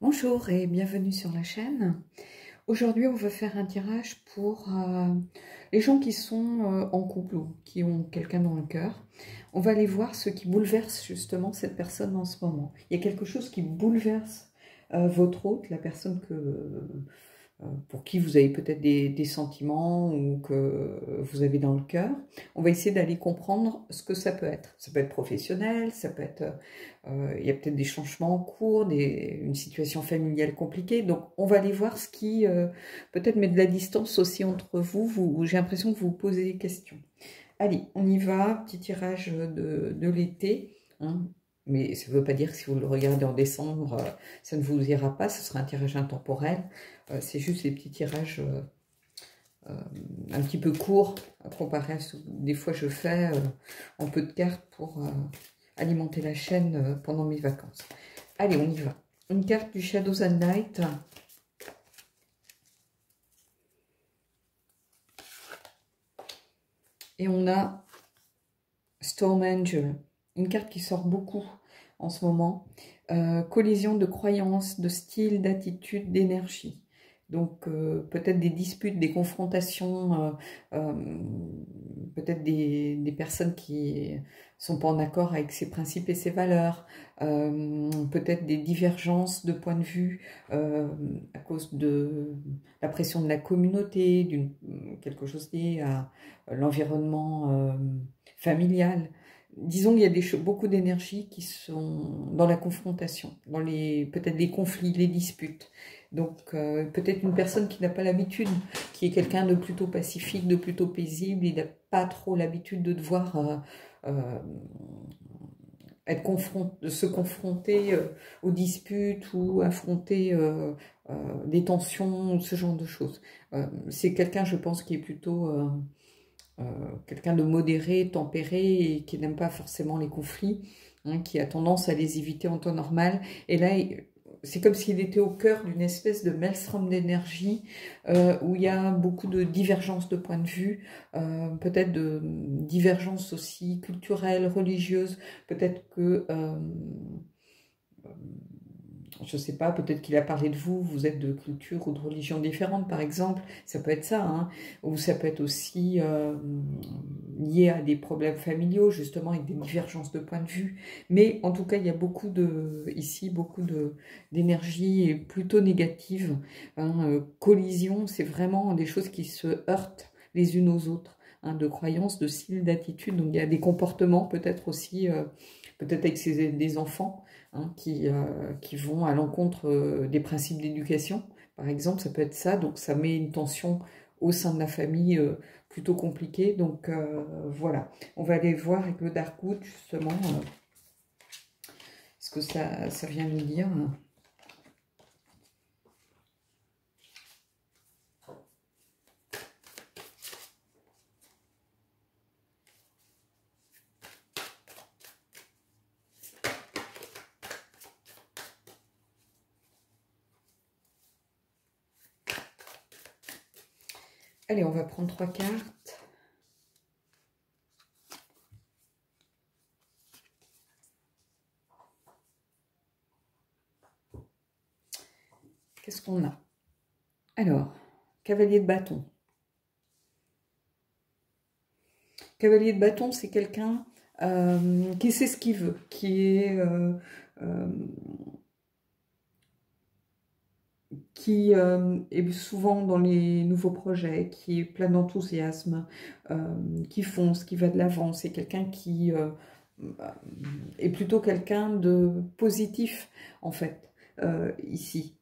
Bonjour et bienvenue sur la chaîne. Aujourd'hui, on va faire un tirage pour les gens qui sont en couple ou qui ont quelqu'un dans le cœur. On va aller voir ce qui bouleverse justement cette personne en ce moment. Il y a quelque chose qui bouleverse votre hôte, la personne pour qui vous avez peut-être des sentiments ou que vous avez dans le cœur. On va essayer d'aller comprendre ce que ça peut être. Ça peut être professionnel, ça peut être... il y a peut-être des changements en cours, une situation familiale compliquée. Donc, on va aller voir ce qui peut-être met de la distance aussi entre vous. J'ai l'impression que vous vous posez des questions. Allez, on y va. Petit tirage de l'été. Hein. Mais ça ne veut pas dire que si vous le regardez en décembre, ça ne vous ira pas. Ce sera un tirage intemporel. C'est juste les petits tirages un petit peu courts comparé à ce que des fois je fais en peu de cartes pour alimenter la chaîne pendant mes vacances. Allez, on y va. Une carte du Shadows and Light. Et on a Storm Angel. Une carte qui sort beaucoup en ce moment. Collision de croyances, de style, d'attitude, d'énergie. Donc peut-être des disputes, des confrontations, peut-être des personnes qui sont pas en accord avec ses principes et ses valeurs, peut-être des divergences de point de vue à cause de la pression de la communauté, quelque chose lié à l'environnement familial. Disons qu'il y a beaucoup d'énergie qui sont dans la confrontation, dans peut-être les conflits, les disputes. Donc peut-être une personne qui n'a pas l'habitude, qui est quelqu'un de plutôt pacifique, de plutôt paisible, il n'a pas trop l'habitude de devoir de se confronter aux disputes ou affronter des tensions, ce genre de choses. C'est quelqu'un, je pense, qui est plutôt... quelqu'un de modéré, tempéré et qui n'aime pas forcément les conflits, hein, qui a tendance à les éviter en temps normal. Et là, c'est comme s'il était au cœur d'une espèce de maelstrom d'énergie où il y a beaucoup de divergences de points de vue, peut-être de divergences aussi culturelles, religieuses, peut-être que... je ne sais pas, peut-être qu'il a parlé de vous, vous êtes de culture ou de religion différente par exemple, ça peut être ça, hein. Ou ça peut être aussi lié à des problèmes familiaux, justement avec des divergences de point de vue, mais en tout cas il y a ici beaucoup d'énergie plutôt négative, hein. Collision, c'est vraiment des choses qui se heurtent les unes aux autres, hein, de croyances, de styles, d'attitudes, donc il y a des comportements peut-être aussi, peut-être avec des enfants, hein, qui vont à l'encontre des principes d'éducation, par exemple, ça peut être ça, donc ça met une tension au sein de la famille plutôt compliquée, donc voilà. On va aller voir avec le Darkwood, justement, ce que ça vient nous dire. Allez, on va prendre 3 cartes. Qu'est-ce qu'on a? Alors, cavalier de bâton. Cavalier de bâton, c'est quelqu'un qui sait ce qu'il veut, qui est souvent dans les nouveaux projets, qui est plein d'enthousiasme, qui fonce, qui va de l'avant. C'est quelqu'un qui est plutôt quelqu'un de positif, en fait, ici.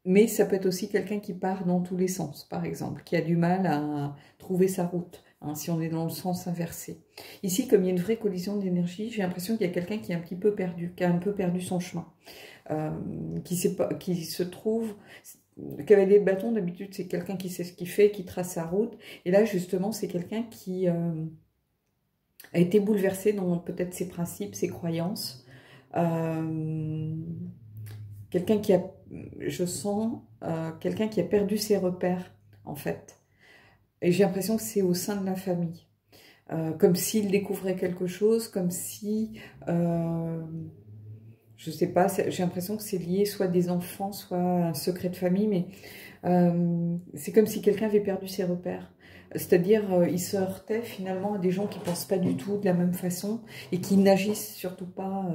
Mais ça peut être aussi quelqu'un qui part dans tous les sens, par exemple, qui a du mal à trouver sa route, hein, si on est dans le sens inversé. Ici, comme il y a une vraie collision d'énergie, j'ai l'impression qu'il y a quelqu'un qui est un petit peu perdu, qui a un peu perdu son chemin. Qui se trouve... Le cavalier de bâton, d'habitude, c'est quelqu'un qui sait ce qu'il fait, qui trace sa route. Et là, justement, c'est quelqu'un qui a été bouleversé dans peut-être ses principes, ses croyances. Quelqu'un qui a, je sens, quelqu'un qui a perdu ses repères, en fait. Et j'ai l'impression que c'est au sein de la famille. Comme s'il découvrait quelque chose, comme si... Je sais pas, j'ai l'impression que c'est lié soit à des enfants, soit à un secret de famille, mais c'est comme si quelqu'un avait perdu ses repères. C'est-à-dire, il se heurtait finalement à des gens qui pensent pas du tout de la même façon et qui n'agissent surtout pas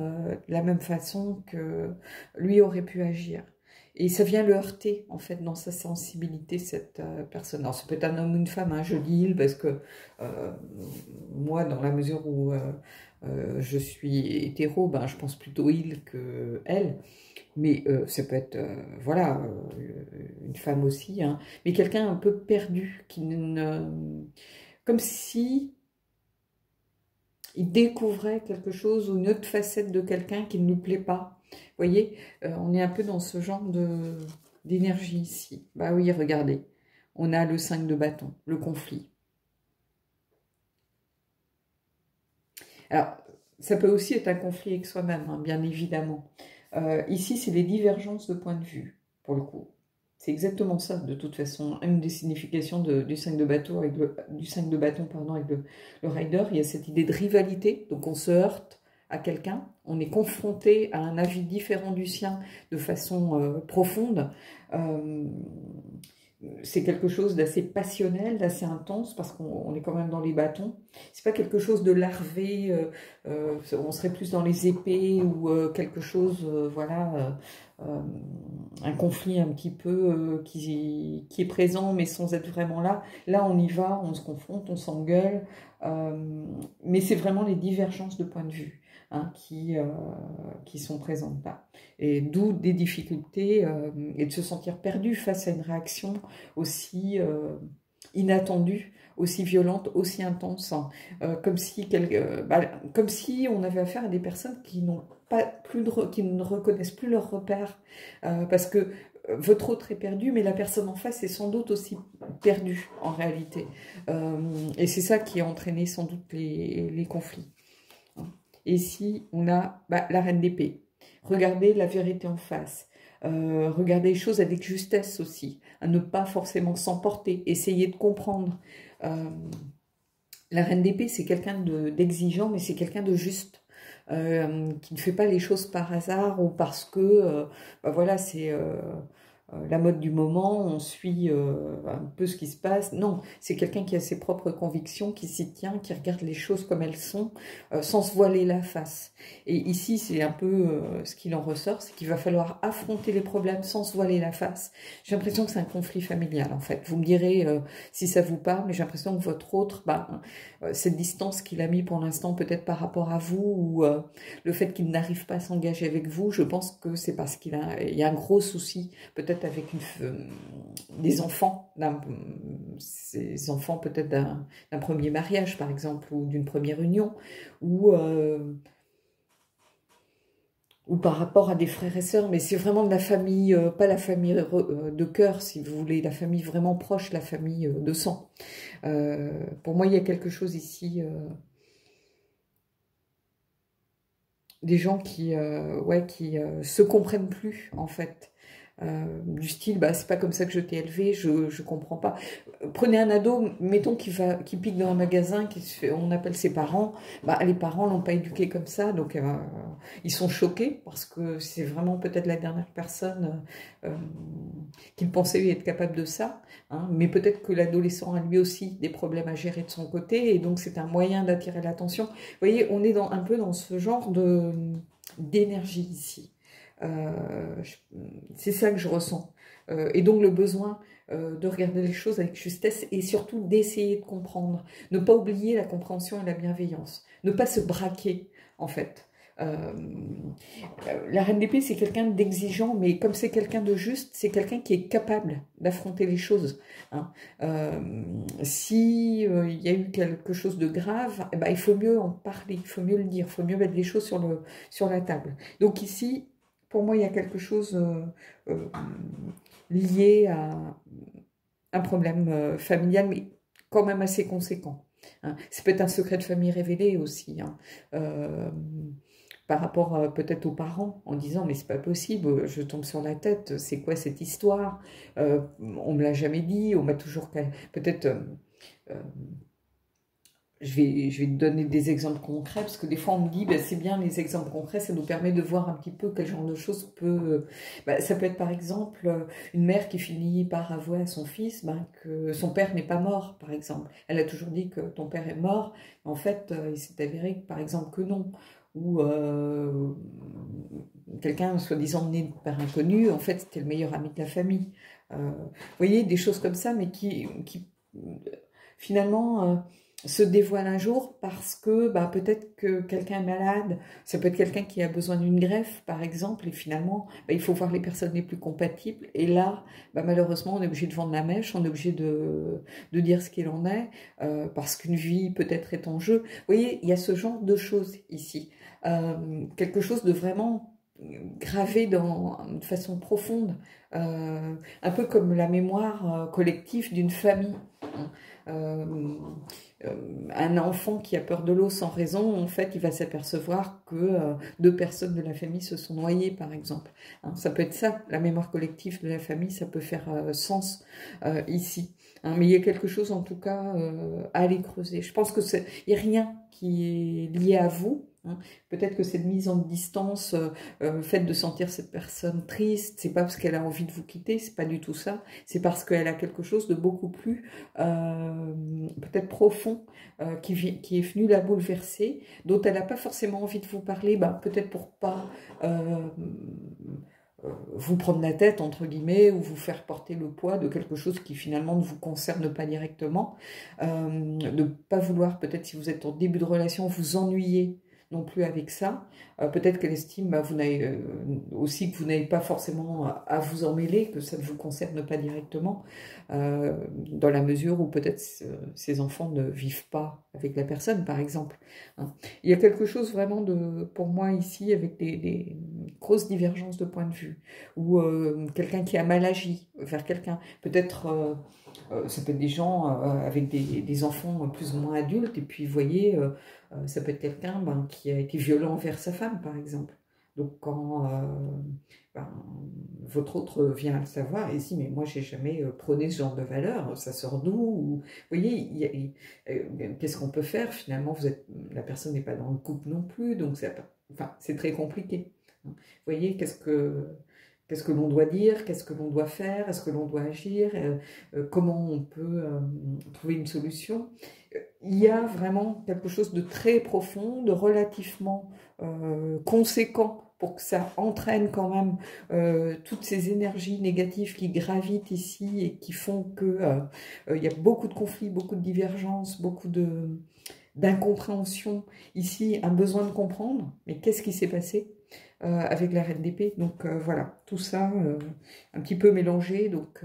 de la même façon que lui aurait pu agir. Et ça vient le heurter, en fait, dans sa sensibilité, cette personne. Alors, ça peut être un homme ou une femme, hein, je dis il, parce que moi, dans la mesure où je suis hétéro, ben, je pense plutôt il que elle. Mais ça peut être, voilà, une femme aussi, hein, mais quelqu'un un peu perdu, comme si il découvrait quelque chose ou une autre facette de quelqu'un qui ne lui plaît pas. Vous voyez, on est un peu dans ce genre d'énergie ici. Bah oui, regardez, on a le 5 de bâton, le conflit. Alors, ça peut aussi être un conflit avec soi-même, hein, bien évidemment. Ici, c'est les divergences de point de vue, pour le coup. C'est exactement ça, de toute façon. Une des significations du 5 de bâton avec du 5 de bâton, pardon, avec le rider, il y a cette idée de rivalité. Donc, on se heurte à quelqu'un, on est confronté à un avis différent du sien de façon profonde. C'est quelque chose d'assez passionnel, d'assez intense, parce qu'on est quand même dans les bâtons. C'est pas quelque chose de larvé, on serait plus dans les épées, ou quelque chose, voilà, un conflit un petit peu qui est présent, mais sans être vraiment là. Là, on y va, on se confronte, on s'engueule, mais c'est vraiment les divergences de point de vue, hein, qui sont présentes là. Et d'où des difficultés et de se sentir perdu face à une réaction aussi inattendue, aussi violente, aussi intense, hein, comme si on avait affaire à des personnes qui n'ont pas plus qui ne reconnaissent plus leurs repères, parce que votre autre est perdu, mais la personne en face est sans doute aussi perdue en réalité. Et c'est ça qui a entraîné sans doute les conflits. Et ici, on a la reine d'épée. Regardez la vérité en face. Regardez les choses avec justesse aussi. À ne pas forcément s'emporter. Essayez de comprendre. La reine d'épée, c'est quelqu'un d'exigeant, mais c'est quelqu'un de juste. Qui ne fait pas les choses par hasard ou parce que, voilà, c'est la mode du moment, on suit un peu ce qui se passe. Non, c'est quelqu'un qui a ses propres convictions, qui s'y tient, qui regarde les choses comme elles sont, sans se voiler la face. Et ici, c'est un peu ce qu'il en ressort, c'est qu'il va falloir affronter les problèmes sans se voiler la face. J'ai l'impression que c'est un conflit familial, en fait. Vous me direz si ça vous parle, mais j'ai l'impression que votre autre, cette distance qu'il a mis pour l'instant, peut-être par rapport à vous, ou le fait qu'il n'arrive pas à s'engager avec vous, je pense que c'est parce qu'il y a un gros souci, peut-être avec des enfants, ces enfants peut-être d'un premier mariage par exemple, ou d'une première union, ou par rapport à des frères et sœurs, mais c'est vraiment de la famille, pas la famille de cœur si vous voulez, la famille vraiment proche, la famille de sang. Pour moi il y a quelque chose ici, des gens qui se comprennent plus en fait. Du style, c'est pas comme ça que je t'ai élevé, je comprends pas. Prenez un ado, mettons qui pique dans un magasin, on appelle ses parents, les parents l'ont pas éduqué comme ça, donc ils sont choqués parce que c'est vraiment peut-être la dernière personne qu'ils pensaient être capable de ça, hein, mais peut-être que l'adolescent a lui aussi des problèmes à gérer de son côté, et donc c'est un moyen d'attirer l'attention. Vous voyez, on est un peu dans ce genre d'énergie ici. C'est ça que je ressens. Et donc le besoin de regarder les choses avec justesse et surtout d'essayer de comprendre. Ne pas oublier la compréhension et la bienveillance. Ne pas se braquer, en fait. La reine d'épée, c'est quelqu'un d'exigeant, mais comme c'est quelqu'un de juste, c'est quelqu'un qui est capable d'affronter les choses, hein. Si il y a eu quelque chose de grave, il faut mieux en parler, il faut mieux le dire, il faut mieux mettre les choses sur la table. Donc ici, pour moi, il y a quelque chose lié à un problème familial, mais quand même assez conséquent, hein. C'est peut-être un secret de famille révélé aussi, hein. Par rapport peut-être aux parents, en disant mais c'est pas possible, je tombe sur la tête, c'est quoi cette histoire, on me l'a jamais dit, on m'a toujours peut-être je vais te donner des exemples concrets, parce que des fois on me dit, ben, c'est bien les exemples concrets, ça nous permet de voir un petit peu quel genre de choses peut... Ben, ça peut être par exemple une mère qui finit par avouer à son fils ben, que son père n'est pas mort, par exemple. Elle a toujours dit que ton père est mort, en fait il s'est avéré par exemple que non. Ou quelqu'un soi-disant né par inconnu, en fait c'était le meilleur ami de la famille. Vous voyez, des choses comme ça, mais qui finalement se dévoilent un jour parce que bah, peut-être que quelqu'un est malade, ça peut être quelqu'un qui a besoin d'une greffe par exemple, et finalement bah, il faut voir les personnes les plus compatibles, et là bah, malheureusement on est obligé de vendre la mèche, on est obligé de dire ce qu'il en est, parce qu'une vie peut-être est en jeu. Vous voyez, il y a ce genre de choses ici, quelque chose de vraiment gravé de façon profonde, un peu comme la mémoire collective d'une famille. Un enfant qui a peur de l'eau sans raison, en fait, il va s'apercevoir que deux personnes de la famille se sont noyées, par exemple. Hein, ça peut être ça, la mémoire collective de la famille, ça peut faire sens ici. Hein, mais il y a quelque chose, en tout cas, à aller creuser. Je pense que il n'y a rien qui est lié à vous. Hein. Peut-être que cette mise en distance, le fait de sentir cette personne triste, c'est pas parce qu'elle a envie de vous quitter, c'est pas du tout ça. C'est parce qu'elle a quelque chose de beaucoup plus peut-être profond qui est venu la bouleverser, dont elle n'a pas forcément envie de vous parler, bah, peut-être pour pas vous prendre la tête, entre guillemets, ou vous faire porter le poids de quelque chose qui finalement ne vous concerne pas directement, de ne pas vouloir, peut-être si vous êtes en début de relation, vous ennuyer non plus avec ça. Peut-être qu'elle estime bah, aussi que vous n'avez pas forcément à vous emmêler, que ça ne vous concerne pas directement, dans la mesure où peut-être ces enfants ne vivent pas avec la personne, par exemple. Hein. Il y a quelque chose vraiment pour moi ici, avec des grosses divergences de point de vue, ou quelqu'un qui a mal agi vers quelqu'un, peut-être... ça peut être des gens avec des enfants plus ou moins adultes, et puis vous voyez, ça peut être quelqu'un ben, qui a été violent envers sa femme, par exemple. Donc quand ben, votre autre vient à le savoir, et dit, mais moi j'ai jamais prôné ce genre de valeur, ça sort d'où? Vous voyez, qu'est-ce qu'on peut faire? Finalement, la personne n'est pas dans le couple non plus, donc c'est très compliqué. Vous voyez, qu'est-ce que l'on doit dire, qu'est-ce que l'on doit faire, est-ce que l'on doit agir, comment on peut trouver une solution. Il y a vraiment quelque chose de très profond, de relativement conséquent pour que ça entraîne quand même toutes ces énergies négatives qui gravitent ici et qui font que il y a beaucoup de conflits, beaucoup de divergences, beaucoup d'incompréhension. Ici, un besoin de comprendre, mais qu'est-ce qui s'est passé avec la reine d'épée. Donc voilà, tout ça un petit peu mélangé. Donc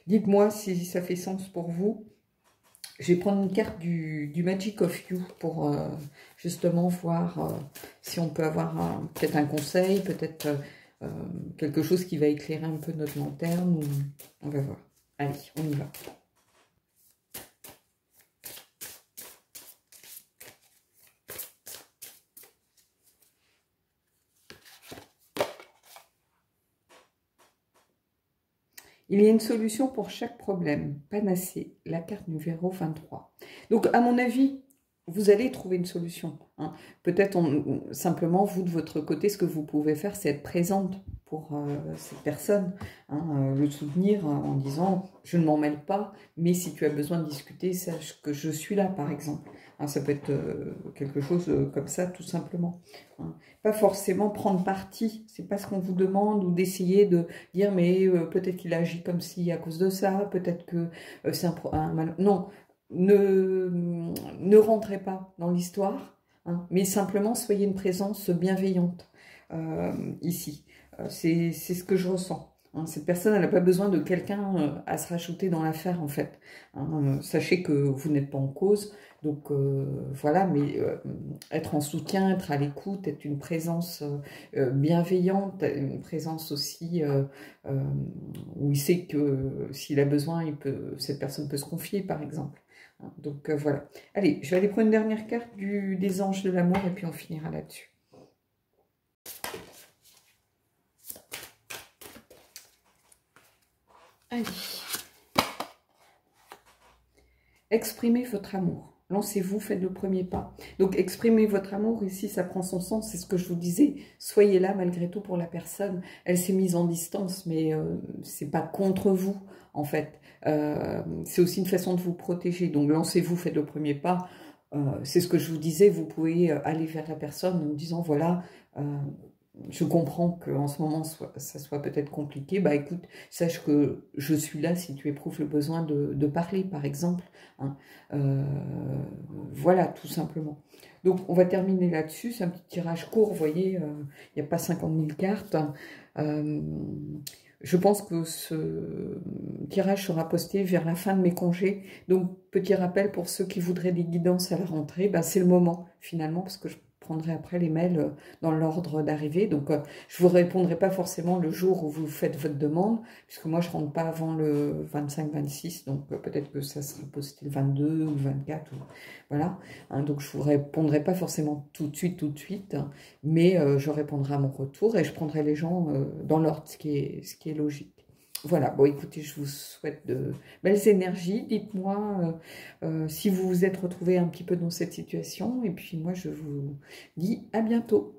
dites-moi si ça fait sens pour vous. Je vais prendre une carte du Magic of You pour justement voir si on peut avoir peut-être un conseil, peut-être quelque chose qui va éclairer un peu notre lanterne. On va voir. Allez, on y va. Il y a une solution pour chaque problème. Panacée, la carte numéro 23. Donc, à mon avis, vous allez trouver une solution. Hein. Peut-être simplement, vous, de votre côté, ce que vous pouvez faire, c'est être présente pour cette personne. Hein, le soutenir en disant, je ne m'en mêle pas, mais si tu as besoin de discuter, sache que je suis là, par exemple. Hein, ça peut être quelque chose comme ça, tout simplement. Hein. Pas forcément prendre parti, c'est pas ce qu'on vous demande, ou d'essayer de dire, mais peut-être qu'il agit comme si à cause de ça, peut-être que c'est un mal... Non, ne rentrez pas dans l'histoire, hein, mais simplement soyez une présence bienveillante ici. C'est ce que je ressens. Hein. Cette personne, elle n'a pas besoin de quelqu'un à se rajouter dans l'affaire, en fait. Hein. Sachez que vous n'êtes pas en cause, donc voilà, mais être en soutien, être à l'écoute, être une présence bienveillante, une présence aussi où il sait que s'il a besoin, cette personne peut se confier, par exemple. Hein. Donc voilà. Allez, je vais aller prendre une dernière carte des anges de l'amour et puis on finira là-dessus. Allez. Exprimez votre amour. lancez-vous, faites le premier pas. Donc, exprimez votre amour, ici, ça prend son sens, c'est ce que je vous disais. Soyez là, malgré tout, pour la personne. Elle s'est mise en distance, mais c'est pas contre vous, en fait. C'est aussi une façon de vous protéger. Donc, lancez-vous, faites le premier pas. C'est ce que je vous disais, vous pouvez aller vers la personne en disant, voilà, je comprends qu'en ce moment, ça soit peut-être compliqué. Bah écoute, sache que je suis là si tu éprouves le besoin de parler, par exemple. Hein. Voilà, tout simplement. Donc, on va terminer là-dessus. C'est un petit tirage court, vous voyez, il n'y a pas 50 000 cartes. Je pense que ce tirage sera posté vers la fin de mes congés. Donc, petit rappel pour ceux qui voudraient des guidances à la rentrée, bah, c'est le moment, finalement, parce que je prendrai après les mails dans l'ordre d'arrivée. Donc, je ne vous répondrai pas forcément le jour où vous faites votre demande, puisque moi, je ne rentre pas avant le 25-26, donc peut-être que ça sera posté le 22 ou le 24. Ou, voilà. Hein, donc, je ne vous répondrai pas forcément tout de suite, hein, mais je répondrai à mon retour et je prendrai les gens dans l'ordre, ce qui est logique. Voilà, bon écoutez, je vous souhaite de belles énergies. Dites-moi si vous vous êtes retrouvé un petit peu dans cette situation. Et puis moi, je vous dis à bientôt.